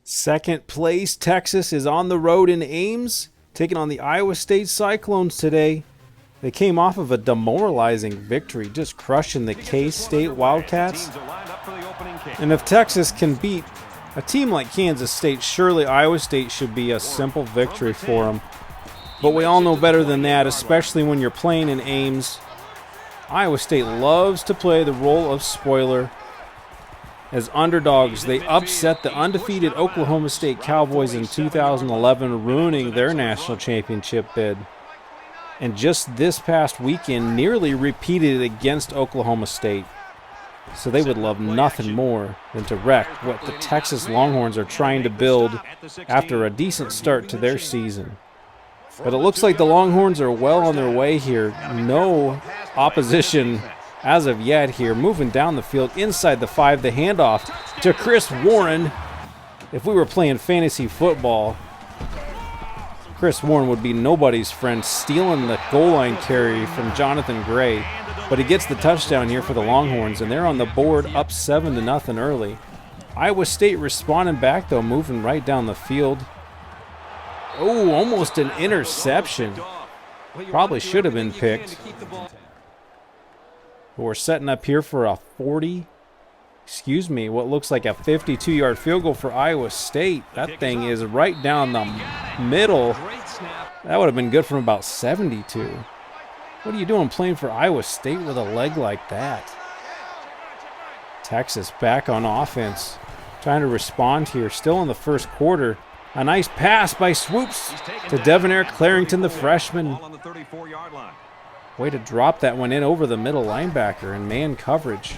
Second place, Texas is on the road in Ames, taking on the Iowa State Cyclones today. They came off of a demoralizing victory, just crushing the K-State Wildcats. And if Texas can beat a team like Kansas State, surely Iowa State should be a simple victory for them. But we all know better than that, especially when you're playing in Ames. Iowa State loves to play the role of spoiler. As underdogs, they upset the undefeated Oklahoma State Cowboys in 2011, ruining their national championship bid. And just this past weekend, nearly repeated it against Oklahoma State. So they would love nothing more than to wreck what the Texas Longhorns are trying to build after a decent start to their season. But it looks like the Longhorns are well on their way here. No opposition as of yet here. Moving down the field inside the 5, the handoff to Chris Warren. If we were playing fantasy football, Chris Warren would be nobody's friend, stealing the goal line carry from Jonathan Gray. But he gets the touchdown here for the Longhorns, and they're on the board up 7-0 early. Iowa State responding back, though, moving right down the field. Oh, almost an interception. Probably should have been picked. But we're setting up here for a what looks like a 52-yard field goal for Iowa State. That thing is right down the middle. That would have been good from about 72. What are you doing playing for Iowa State with a leg like that? Texas back on offense, trying to respond here, still in the first quarter. A nice pass by Swoopes to Devonair Clarington, the freshman. Way to drop that one in over the middle linebacker in man coverage.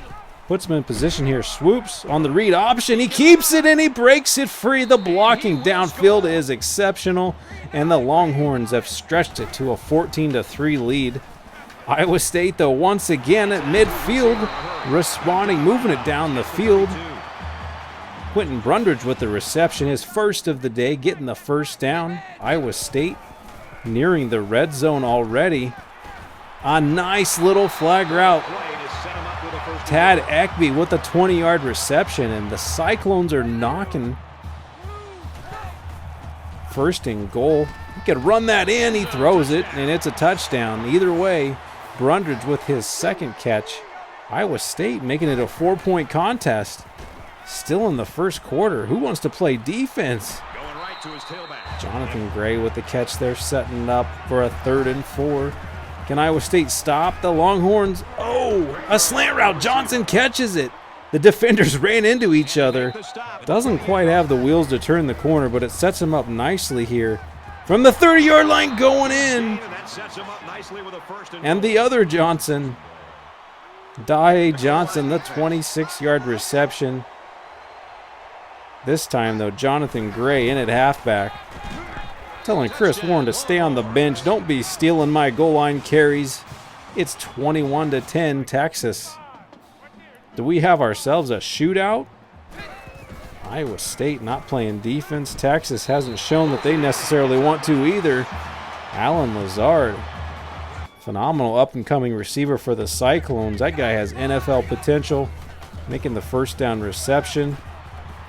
Puts him in position here. Swoopes on the read option. He keeps it and he breaks it free. The blocking downfield is exceptional, and the Longhorns have stretched it to a 14-3 lead. Iowa State, though, once again at midfield, responding, moving it down the field. Quentin Brundridge with the reception, his first of the day, getting the first down. Iowa State nearing the red zone already. A nice little flag route. Tad Ekby with a 20-yard reception, and the Cyclones are knocking. First and goal. He could run that in. He throws it, and it's a touchdown. Either way, Brundridge with his second catch. Iowa State making it a 4-point contest. Still in the first quarter. Who wants to play defense? Jonathan Gray with the catch there, setting up for a 3rd and 4. Can Iowa State stop the Longhorns? Oh, a slant route. Johnson catches it. The defenders ran into each other. Doesn't quite have the wheels to turn the corner, but it sets him up nicely here. From the 30-yard line going in. And the other Johnson. Dahe Johnson, the 26-yard reception. This time, though, Jonathan Gray in at halfback. Telling Chris Warren to stay on the bench. Don't be stealing my goal line carries. It's 21-10 Texas. Do we have ourselves a shootout? Iowa State not playing defense. Texas hasn't shown that they necessarily want to either. Alan Lazard, phenomenal up-and-coming receiver for the Cyclones. That guy has NFL potential, making the first down reception.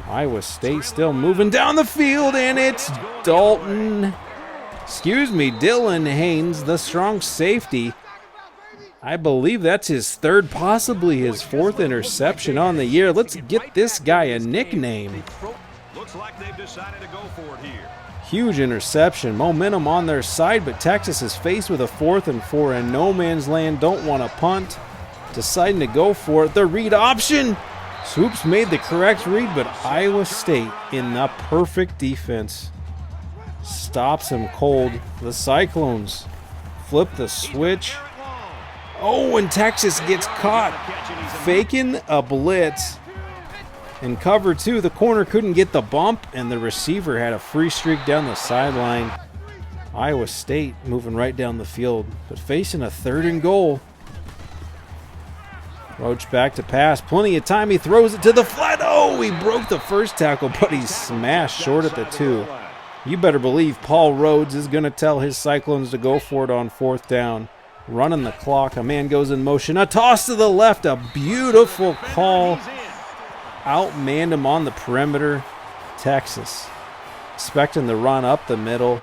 Iowa State still moving down the field, and it's Dylan Haynes, the strong safety. I believe that's his third, possibly his 4th interception on the year. Let's get this guy a nickname. Huge interception, momentum on their side, but Texas is faced with a 4th and 4 in no man's land. Don't want to punt, deciding to go for it. The read option. Swoopes made the correct read, but Iowa State in the perfect defense stops him cold. The Cyclones flip the switch. Oh, and Texas gets caught faking a blitz. In cover 2, the corner couldn't get the bump, and the receiver had a free streak down the sideline. Iowa State moving right down the field, but facing a 3rd and goal. Roach back to pass. Plenty of time. He throws it to the flat. Oh, he broke the first tackle, but he smashed short at the 2. You better believe Paul Rhodes is going to tell his Cyclones to go for it on 4th down. Running the clock. A man goes in motion. A toss to the left. A beautiful call. Outmanned him on the perimeter. Texas expecting the run up the middle,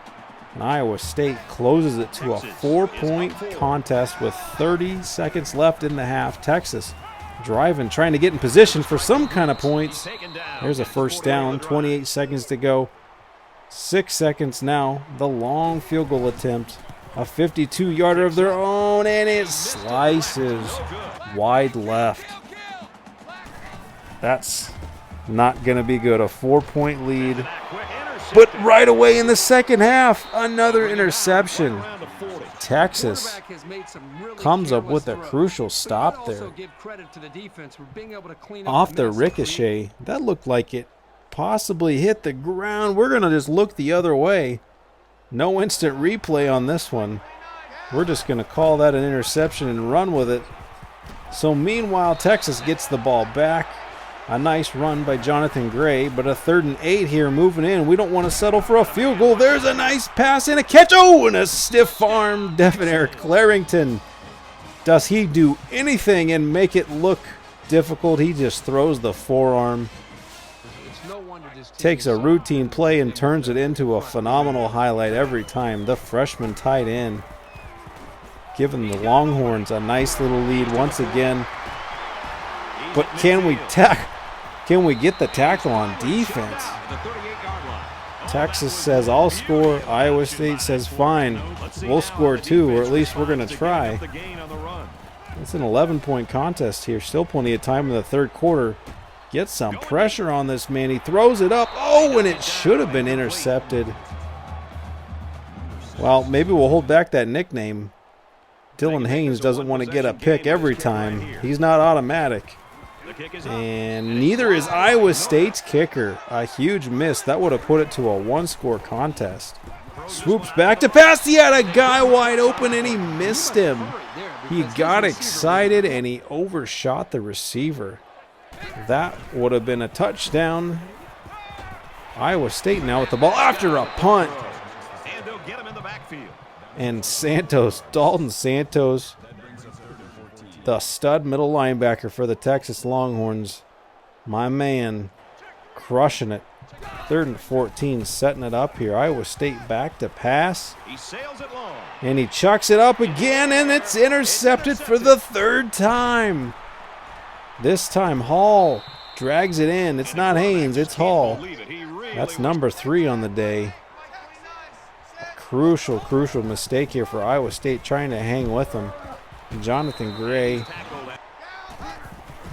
and Iowa State closes it to a 4-point contest with 30 seconds left in the half. Texas driving, trying to get in position for some kind of points. There's a first down, 28 seconds to go. 6 seconds now. The long field goal attempt. A 52-yarder of their own, and it slices wide left. That's not going to be good. A 4-point lead. But right away in the second half, another interception. Texas comes up with a crucial stop there. Off the ricochet, that looked like it possibly hit the ground. We're going to just look the other way. No instant replay on this one. We're just going to call that an interception and run with it. So meanwhile, Texas gets the ball back. A nice run by Jonathan Gray, but a 3rd and 8 here moving in. We don't want to settle for a field goal. There's a nice pass and a catch. Oh, and a stiff arm. Devonair Clarington. Does he do anything and make it look difficult? He just throws the forearm. Takes a routine play and turns it into a phenomenal highlight every time. The freshman tight end giving the Longhorns a nice little lead once again. But can we get the tackle on defense? Texas says, I'll score. Iowa State says, fine, we'll score too, or at least we're going to try. It's an 11-point contest here. Still plenty of time in the third quarter. Get some pressure on this man. He throws it up. Oh, and it should have been intercepted. Well, maybe we'll hold back that nickname. Dylan Haynes doesn't want to get a pick every time. He's not automatic. And neither is Iowa State's kicker. A huge miss. That would have put it to a 1-score contest. Swoopes back to pass. He had a guy wide open and he missed him. He got excited and he overshot the receiver. That would have been a touchdown. Iowa State now with the ball after a punt. And Santos, Dalton Santos, the stud middle linebacker for the Texas Longhorns. My man, crushing it. 3rd and 14, setting it up here. Iowa State back to pass. And he chucks it up again, and it's intercepted for the 3rd time. This time Hall drags it in. It's not Haynes, it's Hall. That's number 3 on the day. A crucial mistake here for Iowa State, trying to hang with them. Jonathan Gray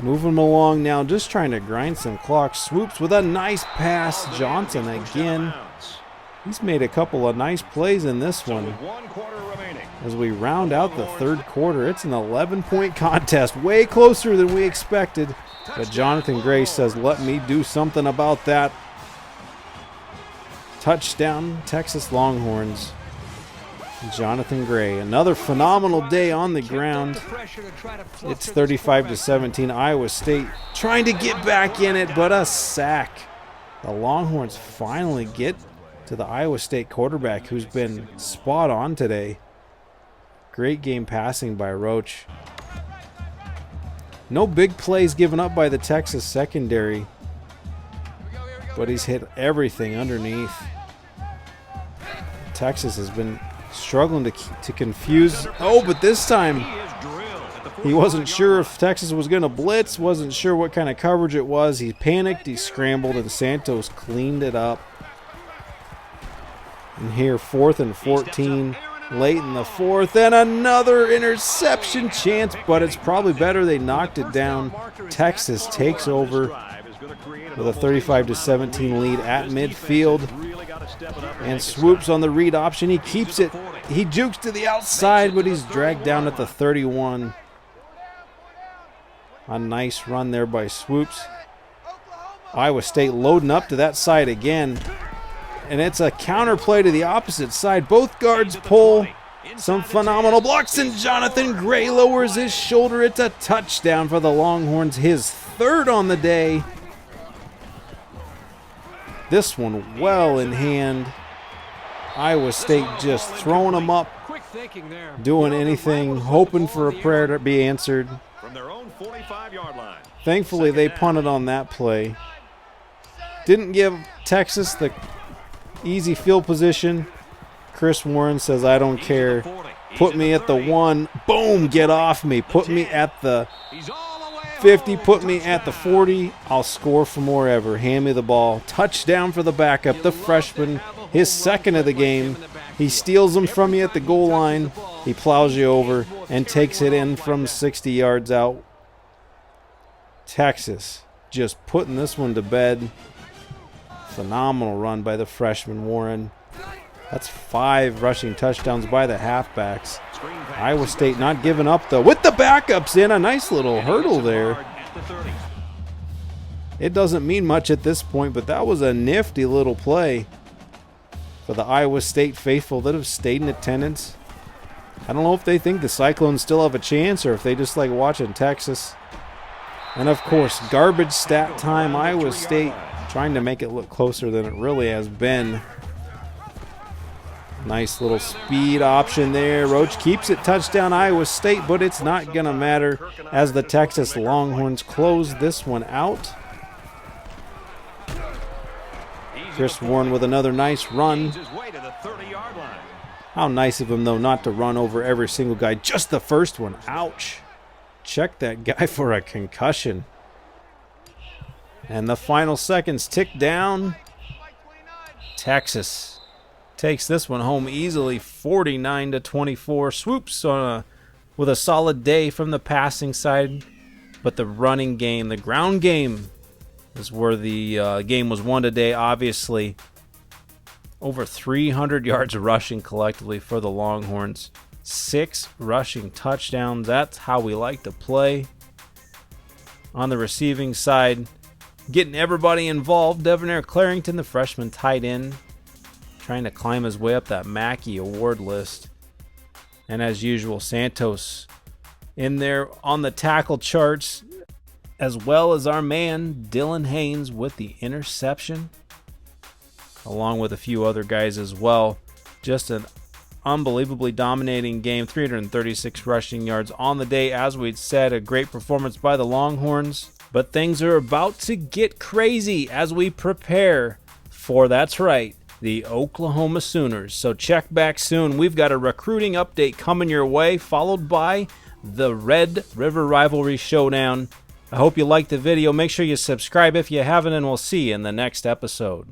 moving him along now, just trying to grind some clock. Swoopes with a nice pass. Johnson again. He's made a couple of nice plays in this one. As we round out the third quarter, it's an 11-point contest, way closer than we expected. But Jonathan Gray says, let me do something about that. Touchdown, Texas Longhorns. Jonathan Gray, another phenomenal day on the ground. It's 35-17, Iowa State trying to get back in it, but a sack. The Longhorns finally get to the Iowa State quarterback, who's been spot on today. Great game passing by Roach. No big plays given up by the Texas secondary, but he's hit everything underneath. Texas has been struggling to confuse. Oh, but this time he wasn't sure if Texas was going to blitz, wasn't sure what kind of coverage it was. He panicked, he scrambled, and Santos cleaned it up. And here, 4th and 14, late in the fourth, and another interception chance, but it's probably better they knocked it down. Texas takes over with a 35-17 lead at midfield. And Swoopes on the read option. He keeps it. He jukes to the outside, but he's dragged down at the 31. A nice run there by Swoopes. Iowa State loading up to that side again. And it's a counter play to the opposite side. Both guards pull. Some phenomenal blocks, and Jonathan Gray lowers his shoulder. It's a touchdown for the Longhorns, his 3rd on the day. This one well in hand. Iowa State just throwing them up, doing anything, hoping for a prayer to be answered. Thankfully, they punted on that play. didn't give Texas the easy field position. Chris Warren says, I don't care. Put me at the 1. Boom, get off me. Put me at the 50. Put me at the 40. I'll score from wherever. Hand me the ball. Touchdown for the backup, the freshman. His second of the game. He steals them from you at the goal line. He plows you over and takes it in from 60 yards out. Texas just putting this one to bed. Phenomenal run by the freshman Warren. That's 5 rushing touchdowns by the halfbacks. Iowa State not giving up, though, with the backups in. A nice little hurdle there. It doesn't mean much at this point, but that was a nifty little play for the Iowa State faithful that have stayed in attendance. I don't know if they think the Cyclones still have a chance or if they just like watching Texas. And, of course, garbage stat time. Iowa State trying to make it look closer than it really has been. Nice little speed option there. Roach keeps it, touchdown Iowa State, but it's not going to matter as the Texas Longhorns close this one out. Chris Warren with another nice run. How nice of him, though, not to run over every single guy. Just the first one. Ouch. Check that guy for a concussion. And the final seconds tick down. Texas takes this one home easily, 49-24. Swoopes with a solid day from the passing side, but the running game, the ground game, is where the game was won today. Obviously, over 300 yards rushing collectively for the Longhorns. 6 rushing touchdowns. That's how we like to play. On the receiving side, getting everybody involved. Devonair Clarington, the freshman tight end, trying to climb his way up that Mackey award list. And as usual, Santos in there on the tackle charts, as well as our man Dylan Haynes with the interception, along with a few other guys as well. Just an unbelievably dominating game. 336 rushing yards on the day. As we'd said, a great performance by the Longhorns. But things are about to get crazy as we prepare for, that's right, the Oklahoma Sooners. So check back soon. We've got a recruiting update coming your way, followed by the Red River Rivalry Showdown. I hope you liked the video. Make sure you subscribe if you haven't, and we'll see you in the next episode.